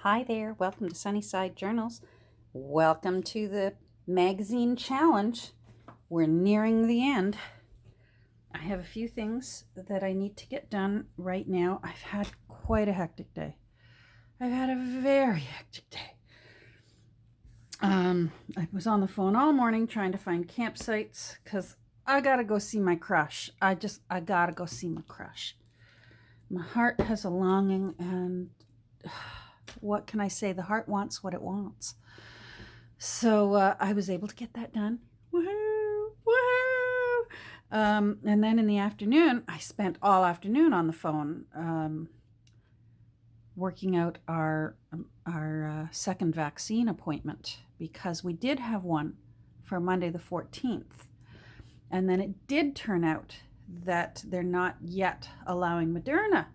Hi there, welcome to Sunnyside Journals. Welcome to the magazine challenge. We're nearing the end. I have a few things that I need to get done right now. I've had quite a hectic day. I've had a very hectic day. I was on the phone all morning trying to find campsites because I gotta go see my crush. I gotta go see my crush. My heart has a longing, and what can I say? The heart wants what it wants. So I was able to get that done. Woohoo! Woohoo! And then in the afternoon, I spent all afternoon on the phone working out our second vaccine appointment, because we did have one for Monday the 14th. And then it did turn out that they're not yet allowing Moderna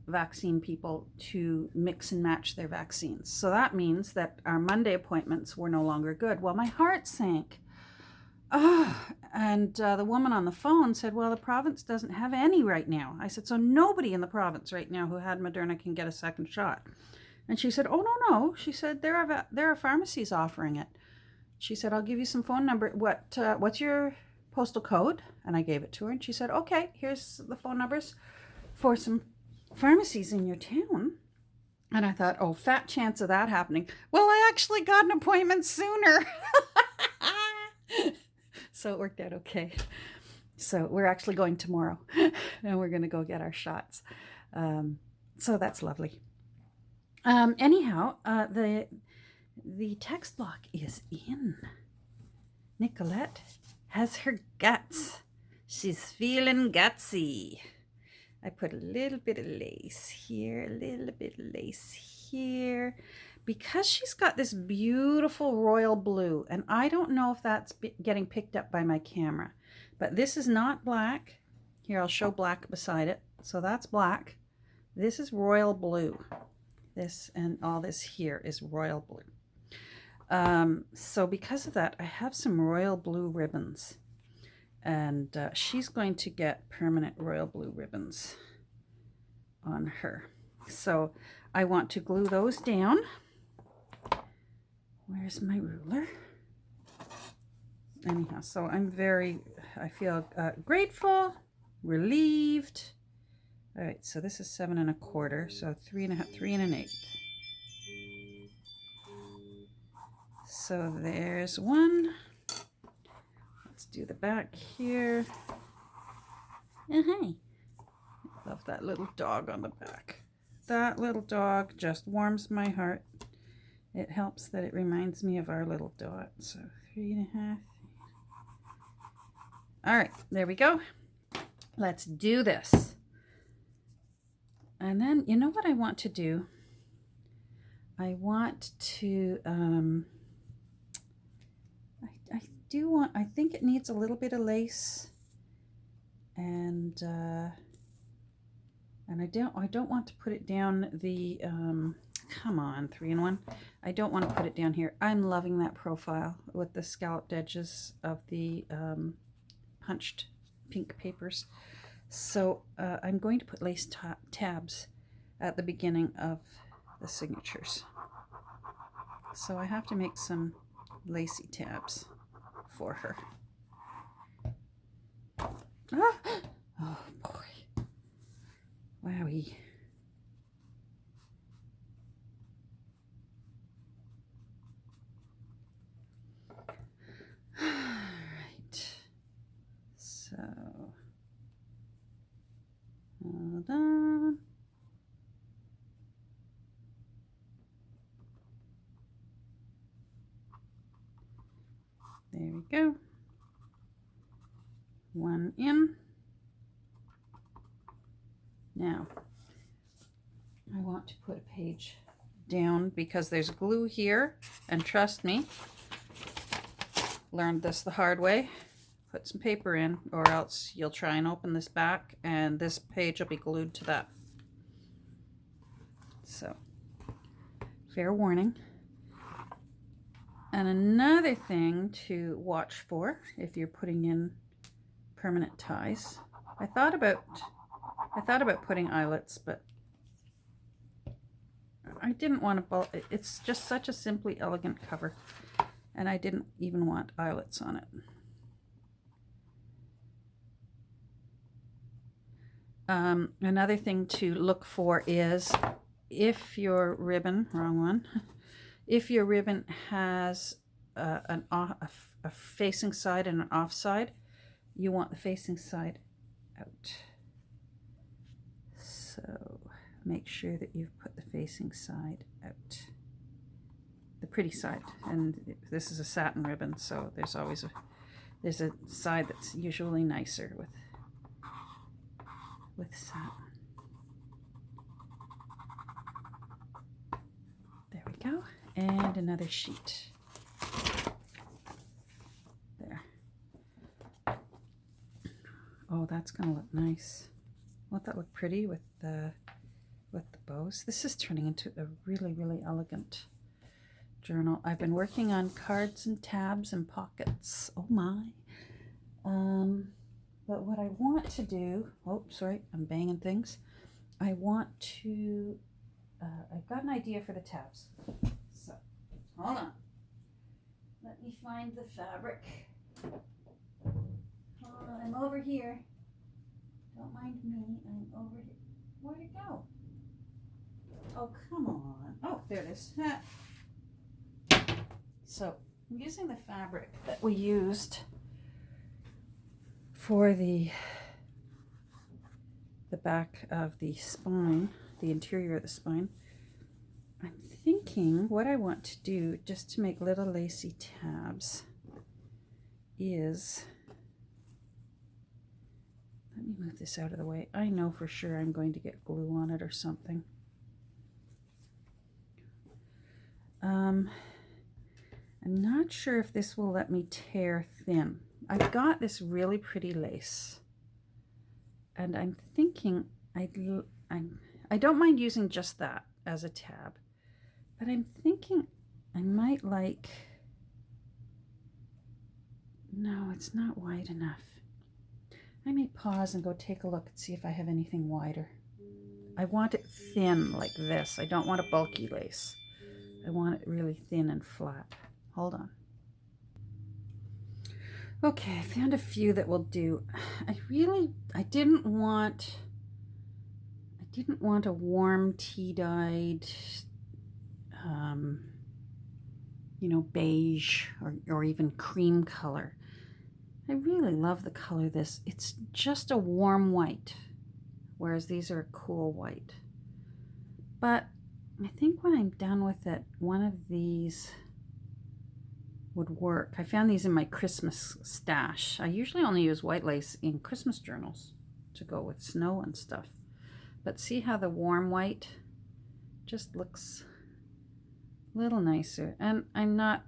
vaccine people to mix and match their vaccines. So that means that our Monday appointments were no longer good. Well, my heart sank. And the woman on the phone said, well, the province doesn't have any right now. I said, so nobody in the province right now who had Moderna can get a second shot. And she said, oh, no. She said, there are pharmacies offering it. She said, I'll give you some phone number. What's your postal code? And I gave it to her. And she said, okay, here's the phone numbers for some pharmacies in your town. And I thought, oh, fat chance of that happening. Well, I actually got an appointment sooner. So it worked out okay. So we're actually going tomorrow, and we're going to go get our shots. So that's lovely. Anyhow, the text block is in. Nicolette has her guts. She's feeling gutsy. I put a little bit of lace here, a little bit of lace here, because she's got this beautiful royal blue, and I don't know if that's getting picked up by my camera, but this is not black. Here, I'll show black beside it. So that's black. This is royal blue. This and all this here is royal blue. So because of that, I have some royal blue ribbons. And she's going to get permanent royal blue ribbons on her. So I want to glue those down. Where's my ruler? Anyhow, so I feel grateful, relieved. All right, so this is 7 1/4, so 3 1/8. So there's one. Let's do the back here. Hey, love that little dog on the back. That little dog just warms my heart. It helps that it reminds me of our little dot. So 3 1/2. All right, there we go. Let's do this. And then, you know what I want to do? I want to, I think it needs a little bit of lace, and I don't want to put it down the, come on, 3-in-1. I don't want to put it down here. I'm loving that profile with the scalloped edges of the punched pink papers. So I'm going to put lace tabs at the beginning of the signatures. So I have to make some lacy tabs for her. Ah! Oh boy. Wowie. Alright. So hold on. There we go. One in. Now, I want to put a page down because there's glue here, and trust me, learned this the hard way. Put some paper in, or else you'll try and open this back and this page will be glued to that. So, fair warning. And another thing to watch for if you're putting in permanent ties. I thought about putting eyelets, but didn't want to bulk. It's just such a simply elegant cover, and I didn't even want eyelets on it. Another thing to look for is if your ribbon, wrong one, if your ribbon has a facing side and an off side, you want the facing side out. So make sure that you've put the facing side out, the pretty side. And this is a satin ribbon, so there's always there's a side that's usually nicer with satin. There we go. And another sheet. There. Oh, that's gonna look nice. Won't that look pretty with the bows? This is turning into a really, really elegant journal. I've been working on cards and tabs and pockets. Oh my. But what I want to do, oh, sorry, I'm banging things. I want to, I've got an idea for the tabs. So, hold on. Let me find the fabric. Hold on, I'm over here. Don't mind me, I'm over here. Where'd it go? Oh, come on. Oh, there it is. So, I'm using the fabric that we used for the back of the spine, the interior of the spine. I'm thinking what I want to do, just to make little lacy tabs, is, let me move this out of the way. I know for sure I'm going to get glue on it or something. I'm not sure if this will let me tear thin. I've got this really pretty lace, and I'm thinking I don't mind using just that as a tab, but I'm thinking I might like, no, it's not wide enough. I may pause and go take a look and see if I have anything wider. I want it thin like this. I don't want a bulky lace. I want it really thin and flat. Hold on. Okay, I found a few that will do. I didn't want a warm tea-dyed, you know, beige or even cream color. I really love the color this. It's just a warm white, whereas these are a cool white. But I think when I'm done with it, one of these would work. I found these in my Christmas stash. I usually only use white lace in Christmas journals to go with snow and stuff. But see how the warm white just looks a little nicer. And I'm not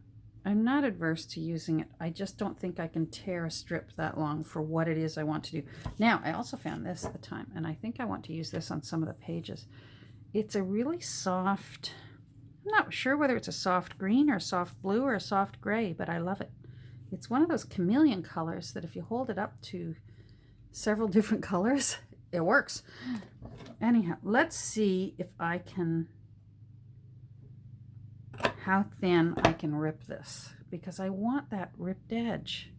adverse to using it. I just don't think I can tear a strip that long for what it is I want to do. Now, I also found this at the time, and I think I want to use this on some of the pages. It's a really soft, I'm not sure whether it's a soft green or a soft blue or a soft gray, but I love it. It's one of those chameleon colors that if you hold it up to several different colors, it works. Anyhow, let's see if I can, how thin I can rip this, because I want that ripped edge,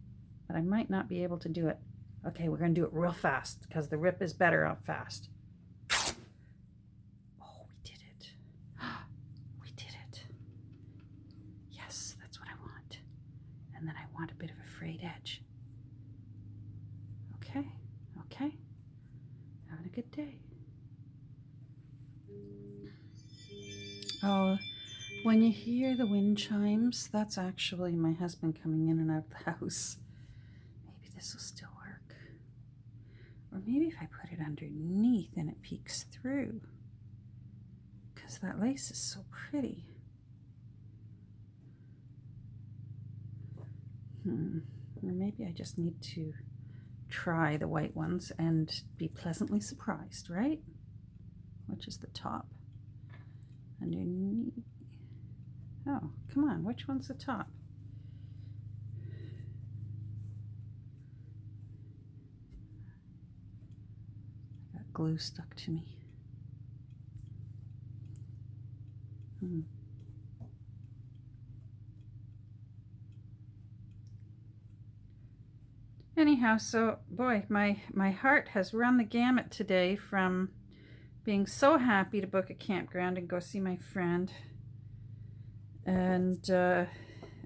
but I might not be able to do it. Okay, we're going to do it real fast because the rip is better out fast. Oh, we did it. We did it. Yes, that's what I want. And then I want a bit of a frayed edge. Okay, okay. Having a good day. Oh, when you hear the wind chimes, that's actually my husband coming in and out of the house. Maybe this will still work. Or maybe if I put it underneath and it peeks through. Because that lace is so pretty. Or maybe I just need to try the white ones and be pleasantly surprised, right? Which is the top? Underneath. Oh, come on, which one's the top? I got glue stuck to me. Hmm. Anyhow, so boy, my heart has run the gamut today from being so happy to book a campground and go see my friend, and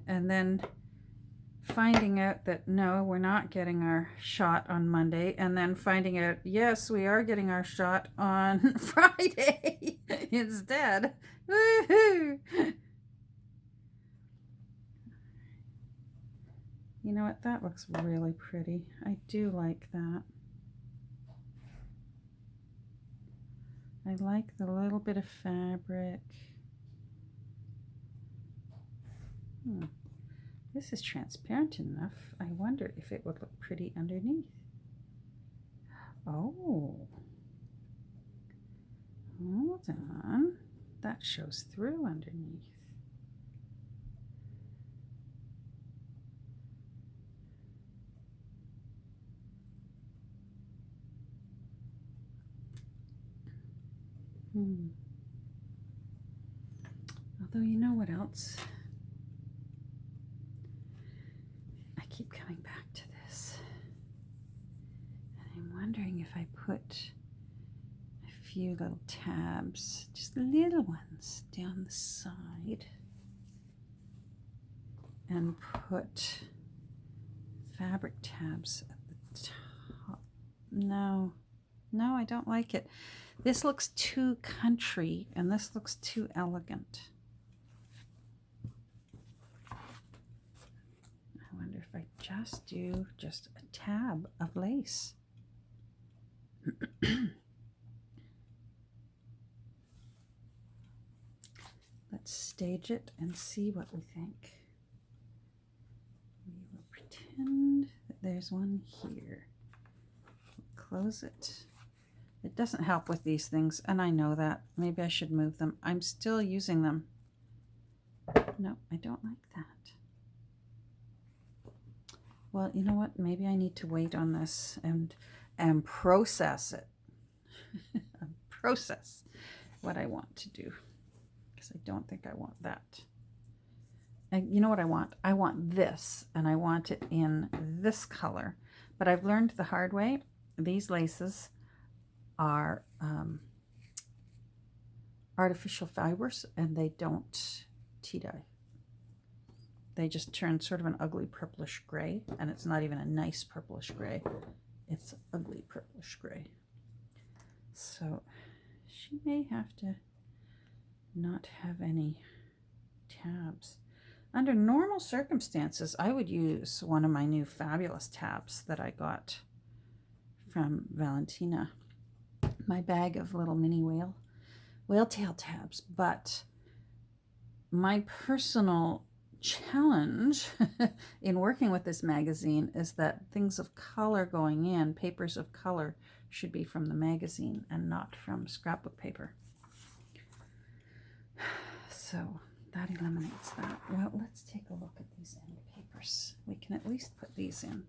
then finding out that no, we're not getting our shot on Monday, and then finding out yes, we are getting our shot on Friday instead. Woohoo! You know what? That looks really pretty. I do like that. I like the little bit of fabric. This is transparent enough. I wonder if it would look pretty underneath. Oh. Hold on. That shows through underneath. Although, you know what else? I keep coming back to this. And I'm wondering if I put a few little tabs, just little ones, down the side, and put fabric tabs at the top. No, I don't like it. This looks too country, and this looks too elegant. I wonder if I just do just a tab of lace. Let's stage it and see what we think. We will pretend that there's one here. Close it. It doesn't help with these things, and I know that. Maybe I should move them. I'm still using them. No, I don't like that. Well, you know what? Maybe I need to wait on this and process it. Process what I want to do, because I don't think I want that. And you know what I want? I want this, and I want it in this color. But I've learned the hard way. These laces are artificial fibers, and they don't tea dye. They just turn sort of an ugly purplish gray, and it's not even a nice purplish gray. It's ugly purplish gray. So she may have to not have any tabs. Under normal circumstances, I would use one of my new fabulous tabs that I got from Valentina. My bag of little mini whale tail tabs. But my personal challenge in working with this magazine is that things of color going in, papers of color, should be from the magazine and not from scrapbook paper. So that eliminates that. Well, let's take a look at these end papers. We can at least put these in,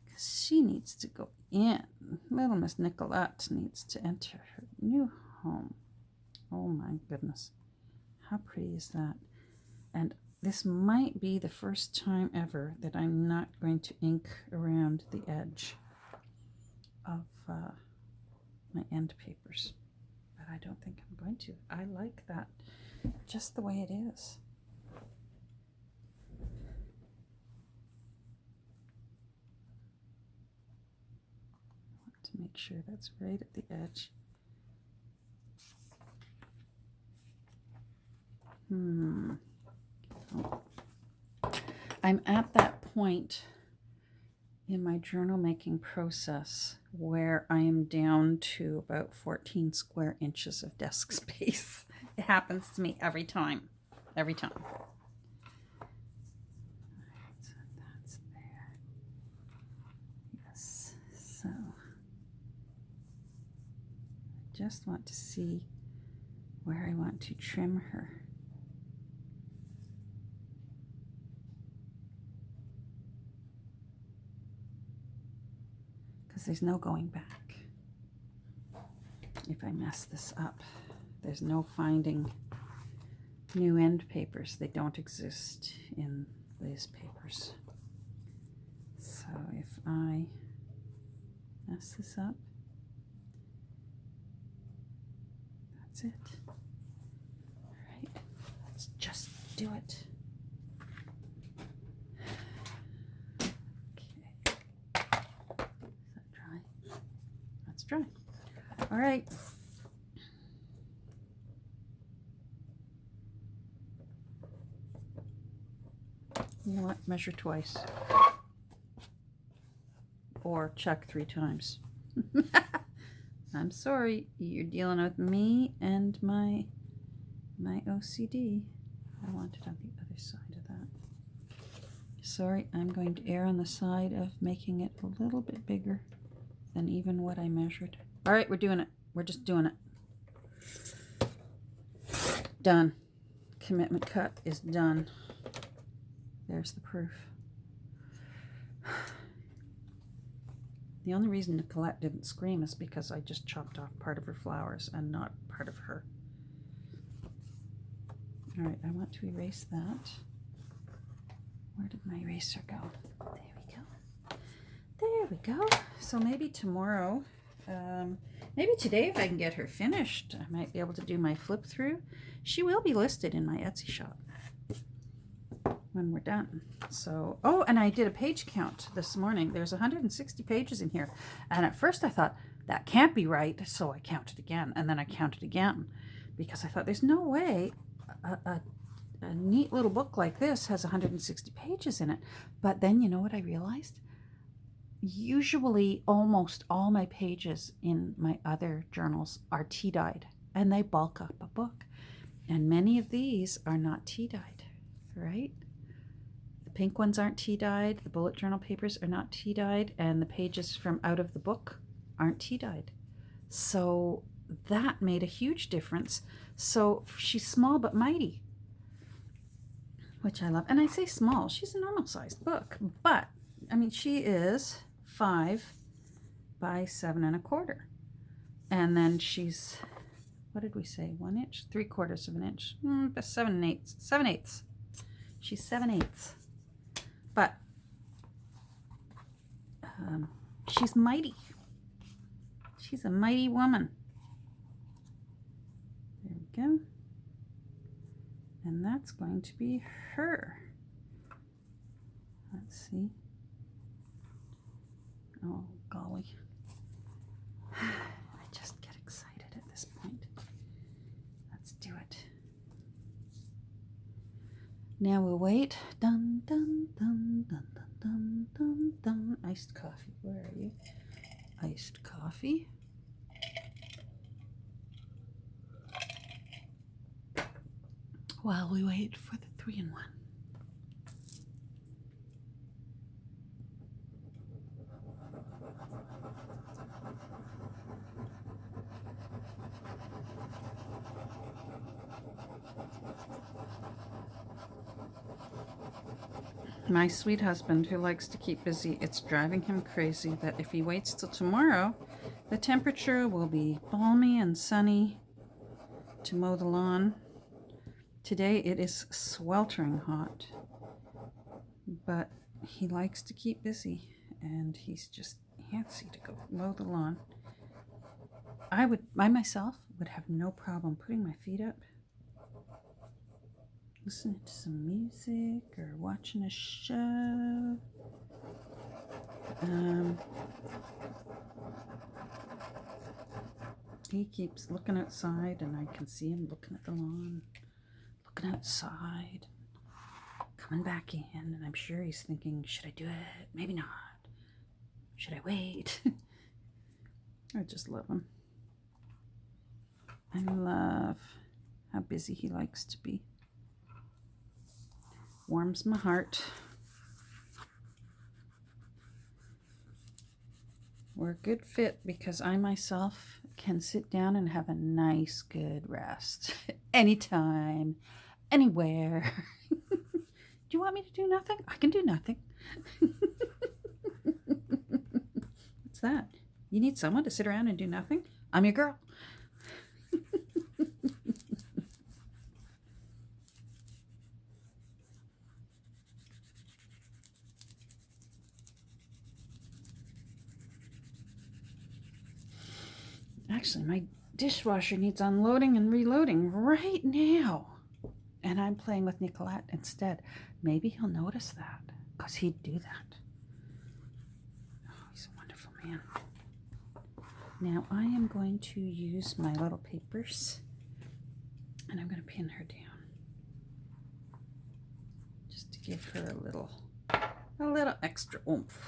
because she needs to go in. Little Miss Nicolette needs to enter her new home. Oh my goodness. How pretty is that? And this might be the first time ever that I'm not going to ink around the edge of my end papers. But I don't think I'm going to. I like that just the way it is. I want to make sure that's right at the edge. I'm at that point in my journal making process where I am down to about 14 square inches of desk space. It happens to me every time. Every time. So that's there. Yes. So I just want to see where I want to trim her. Because there's no going back if I mess this up. There's no finding new end papers. They don't exist in these papers. So if I mess this up, that's it. All right, let's just do it. Okay. Is that dry? That's dry. All right. You know what? Measure twice. Or check 3 times. I'm sorry, you're dealing with me and my OCD. I want it on the other side of that. Sorry, I'm going to err on the side of making it a little bit bigger than even what I measured. All right, we're doing it. We're just doing it. Done. Commitment cut is done. There's the proof. The only reason Nicolette didn't scream is because I just chopped off part of her flowers and not part of her. All right, I want to erase that. Where did my eraser go? There we go. There we go. So maybe tomorrow, maybe today if I can get her finished, I might be able to do my flip through. She will be listed in my Etsy shop when we're done. So, oh, and I did a page count this morning. There's 160 pages in here. And at first I thought, that can't be right. So I counted again. And then I counted again. Because I thought, there's no way a neat little book like this has 160 pages in it. But then you know what I realized? Usually almost all my pages in my other journals are tea-dyed. And they bulk up a book. And many of these are not tea-dyed, right? Pink ones aren't tea-dyed, the bullet journal papers are not tea-dyed, and the pages from out of the book aren't tea-dyed. So that made a huge difference. So she's small but mighty, which I love. And I say small, she's a normal sized book, but I mean, she is 5 by 7 1/4. And then she's, what did we say, 1 inch? 3/4 of an inch, 7 1/8, 7/8. She's 7/8. But she's mighty. She's a mighty woman. There we go. And that's going to be her. Let's see. Oh, golly. I just get excited at this point. Let's do it. Now we'll wait. Dun, dun, dun, dun, dun, dun, dun, dun. Iced coffee. Where are you? Iced coffee. While we wait for the 3-in-1. My sweet husband, who likes to keep busy, it's driving him crazy that if he waits till tomorrow, the temperature will be balmy and sunny to mow the lawn. Today it is sweltering hot, but he likes to keep busy, and he's just antsy to go mow the lawn. I myself would have no problem putting my feet up, listening to some music or watching a show. He keeps looking outside, and I can see him looking at the lawn, looking outside, coming back in, and I'm sure he's thinking, should I do it? Maybe not. Should I wait? I just love him. I love how busy he likes to be. Warms my heart. We're a good fit because I myself can sit down and have a nice, good rest. Anytime, anywhere. Do you want me to do nothing? I can do nothing. What's that? You need someone to sit around and do nothing? I'm your girl. Actually, my dishwasher needs unloading and reloading right now. And I'm playing with Nicolette instead. Maybe he'll notice that, because he'd do that. Oh, he's a wonderful man. Now I am going to use my little papers, and I'm going to pin her down. Just to give her a little extra oomph.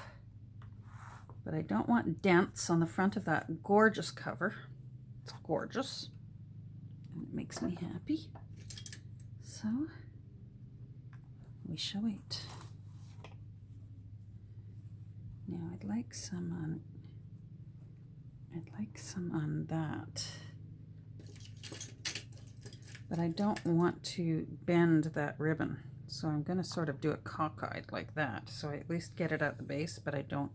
But I don't want dents on the front of that gorgeous cover. It's gorgeous, and it makes me happy. So we shall wait. Now I'd like some on that, but I don't want to bend that ribbon, so I'm going to sort of do it cockeyed like that, so I at least get it at the base, but I don't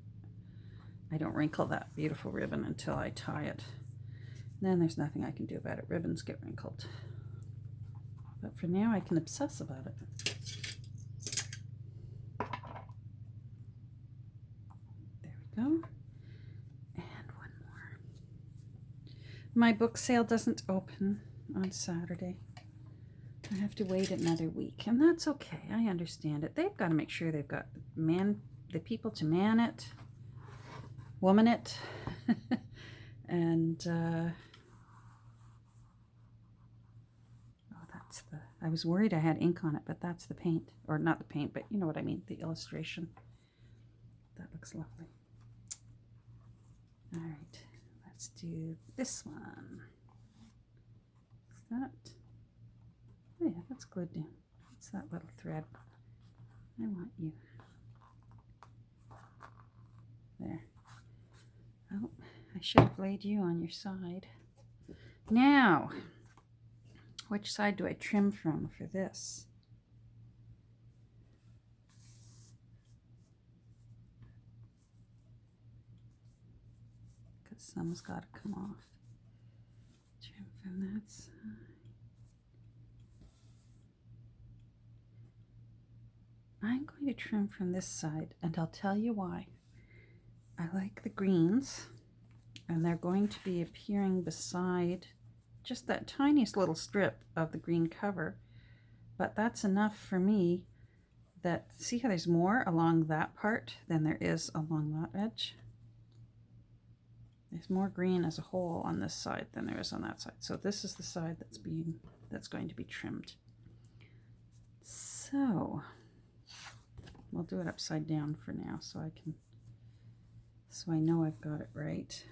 wrinkle that beautiful ribbon until I tie it. Then there's nothing I can do about it. Ribbons get wrinkled. But for now, I can obsess about it. There we go. And one more. My book sale doesn't open on Saturday. I have to wait another week, and that's okay. I understand it. They've got to make sure they've got the people to man it, woman it, and I was worried I had ink on it, but that's the paint, or not the paint, but you know what I mean, the illustration. That looks lovely. All right, let's do this one. Is that? Oh yeah, that's glued down. What's that little thread? I want you. There. Oh, I should have laid you on your side. Now, which side do I trim from for this? Because some's got to come off. Trim from that side. I'm going to trim from this side, and I'll tell you why. I like the greens, and they're going to be appearing beside just that tiniest little strip of the green cover, but that's enough for me. That, see how there's more along that part than there is along that edge? There's more green as a whole on this side than there is on that side. So this is the side that's going to be trimmed. So we'll do it upside down for now, so I know I've got it right.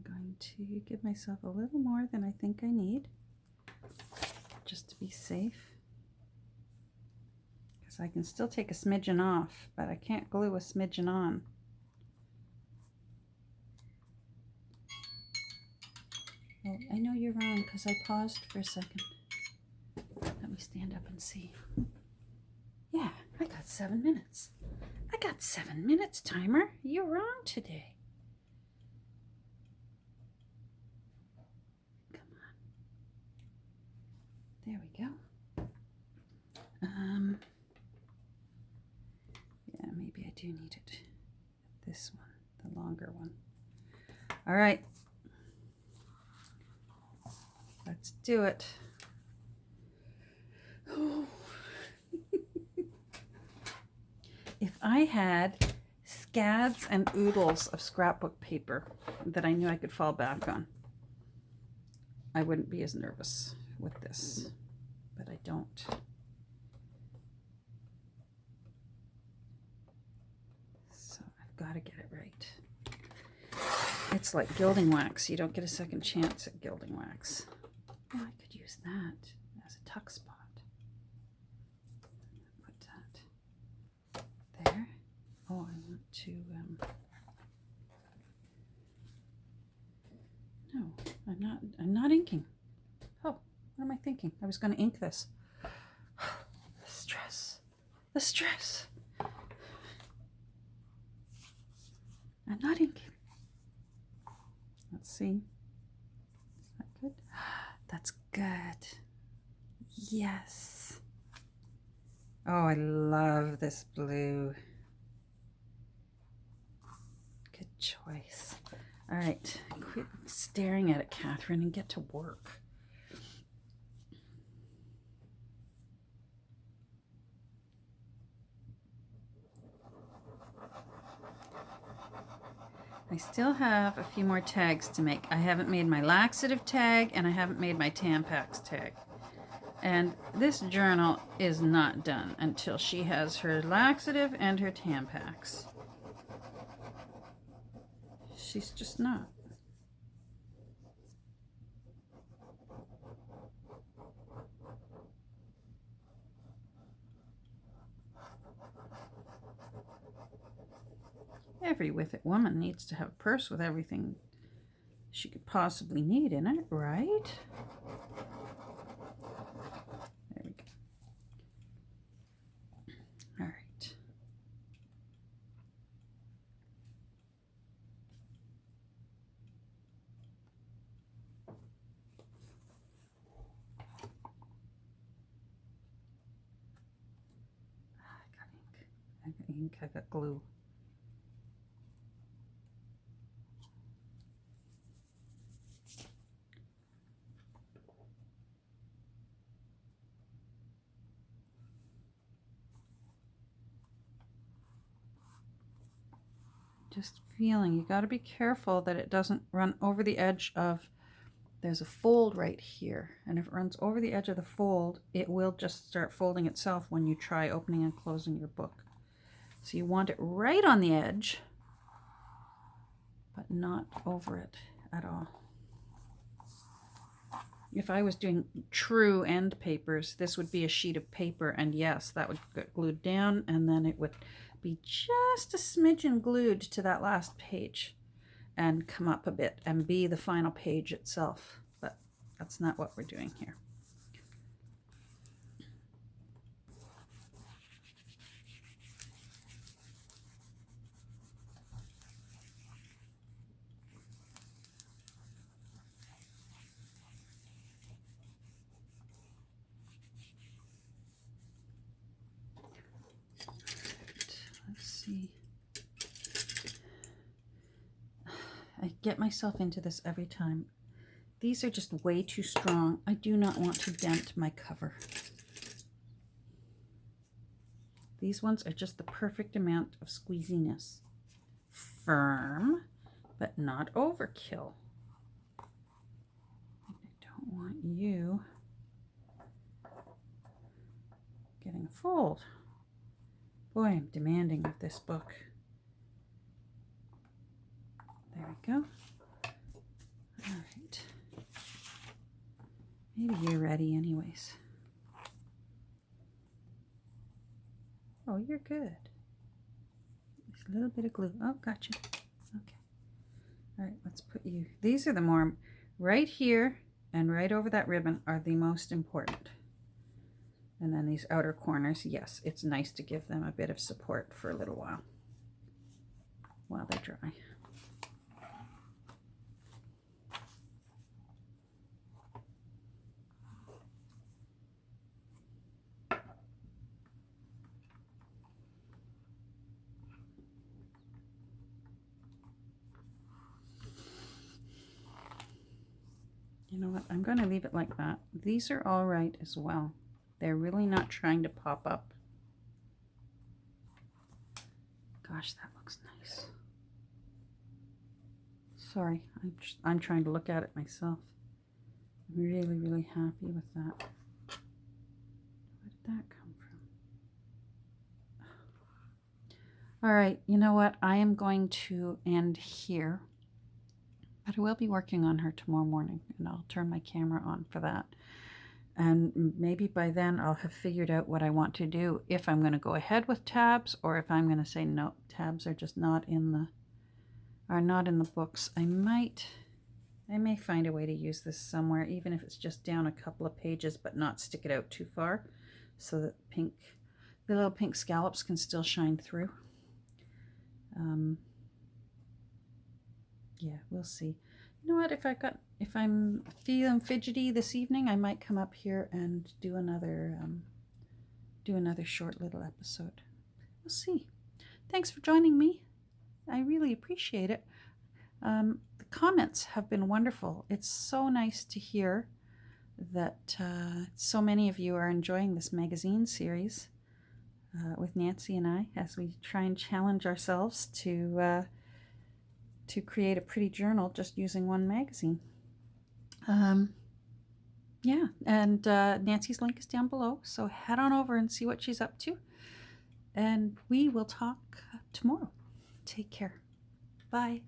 Going to give myself a little more than I think I need, just to be safe, because I can still take a smidgen off, but I can't glue a smidgen on. Oh, I know you're wrong, because I paused for a second. Let me stand up and see. Yeah, I got 7 minutes. I got 7 minutes, timer. You're wrong today. There we go. Yeah, maybe I do need it. This one, the longer one. All right. Let's do it. If I had scads and oodles of scrapbook paper that I knew I could fall back on, I wouldn't be as nervous with this, but I don't. So I've got to get it right. It's like gilding wax. You don't get a second chance at gilding wax. Oh, I could use that as a tuck spot. Put that there. Oh, I want to, no, I'm not inking. Oh, what am I thinking? I was going to ink this. The stress. The stress. I'm not inking. Let's see. Is that good? That's good. Yes. Oh, I love this blue. Good choice. All right, quit staring at it, Catherine, and get to work. I still have a few more tags to make. I haven't made my laxative tag and I haven't made my Tampax tag. And this journal is not done until she has her laxative and her Tampax. She's just not. Every with it woman needs to have a purse with everything she could possibly need in it, right? There we go. All right. I got ink. I got ink. I got glue. Just feeling, you got to be careful that it doesn't run over the edge of, there's a fold right here, and if it runs over the edge of the fold, it will just start folding itself when you try opening and closing your book. So you want it right on the edge, but not over it at all. If I was doing true end papers, this would be a sheet of paper, and yes, that would get glued down, and then it would be just a smidgen glued to that last page and come up a bit and be the final page itself. But that's not what we're doing here. Let's see. I get myself into this every time. These are just way too strong. I do not want to dent my cover. These ones are just the perfect amount of squeeziness. Firm, but not overkill. I don't want you getting a fold. Boy, I'm demanding of this book. There we go. All right. Maybe you're ready anyways. Oh, you're good. Just a little bit of glue. Oh, gotcha. Okay. All right, let's put you. These are the more, right here and right over that ribbon are the most important. And then these outer corners, yes, it's nice to give them a bit of support for a little while they dry. You know what? I'm going to leave it like that. These are all right as well. They're really not trying to pop up. Gosh, that looks nice. Sorry, I'm trying to look at it myself. I'm really, really happy with that. Where did that come from? All right, you know what? I am going to end here. But I will be working on her tomorrow morning, and I'll turn my camera on for that. And maybe by then I'll have figured out what I want to do, if I'm going to go ahead with tabs or if I'm going to say no, tabs are just not in the books. I may find a way to use this somewhere, even if it's just down a couple of pages, but not stick it out too far, so that the little pink scallops can still shine through. Yeah, we'll see. You know what, if I'm feeling fidgety this evening, I might come up here and do another do another short little episode. We'll see. Thanks for joining me. I really appreciate it. The comments have been wonderful. It's so nice to hear that so many of you are enjoying this magazine series with Nancy and I as we try and challenge ourselves to create a pretty journal just using one magazine. Yeah, and Nancy's link is down below, so head on over and see what she's up to. And we will talk tomorrow. Take care. Bye.